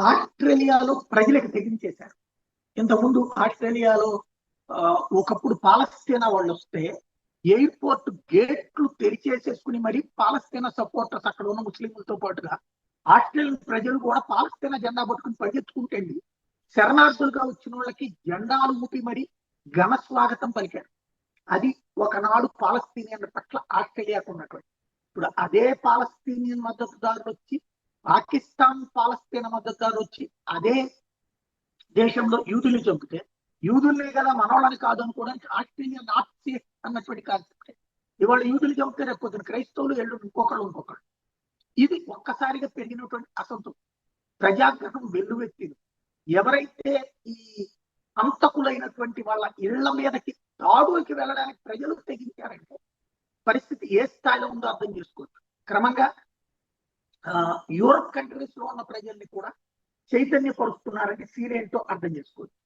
ఆస్ట్రేలియాలో ప్రజలకు తెగించేశారు. ఇంతకుముందు ఆస్ట్రేలియాలో ఒకప్పుడు పాలస్తీనా వాళ్ళు వస్తే ఎయిర్పోర్ట్ గేట్లు తెరిచేసేసుకుని మరి పాలస్తీనా సపోర్టర్స్ అక్కడ ఉన్న ముస్లింలతో పాటుగా ఆస్ట్రేలియన్ ప్రజలు కూడా పాలస్తీనా జెండా పట్టుకుని పరిగెత్తుకుంటండి శరణార్థులుగా వచ్చిన వాళ్ళకి జెండాలు ఊపి మరి ఘన స్వాగతం పలికారు. అది ఒకనాడు పాలస్తీనియన్ల పట్ల ఆస్ట్రేలియాకు ఉన్నటువంటి. ఇప్పుడు అదే పాలస్తీనియన్ మద్దతుదారులు వచ్చి పాకిస్తాన్ పాలస్తీనా మద్దతుదారులు వచ్చి అదే దేశంలో యూదుల్ని చంపితే యూదుల్ని కదా మనోళ్ళని కాదు అనుకోవడానికి ఆస్ట్రేలియా నాట్ సేఫ్ అన్నటువంటి కాన్సెప్ట్. ఇవాళ యూదులు చంపితే రేపు పొద్దున క్రైస్తవులు ఎల్లు ఇంకొకళ్ళు. ఇది ఒక్కసారిగా పెరిగినటువంటి అసంతృప్తి, ప్రజాగ్రహం వెల్లువెత్తింది. ఎవరైతే ఈ అంతకులైనటువంటి వాళ్ళ ఇళ్ల మీదకి దాడులకి వెళ్ళడానికి ప్రజలు తెగించారంటే పరిస్థితి ఏ స్థాయిలో ఉందో అర్థం చేసుకోవచ్చు. క్రమంగా యూరప్ కంట్రీస్ లో ఉన్న ప్రజల్ని కూడా చైతన్యపరుస్తున్నారంటే సీన్ ఏంటో అర్థం చేసుకోవచ్చు.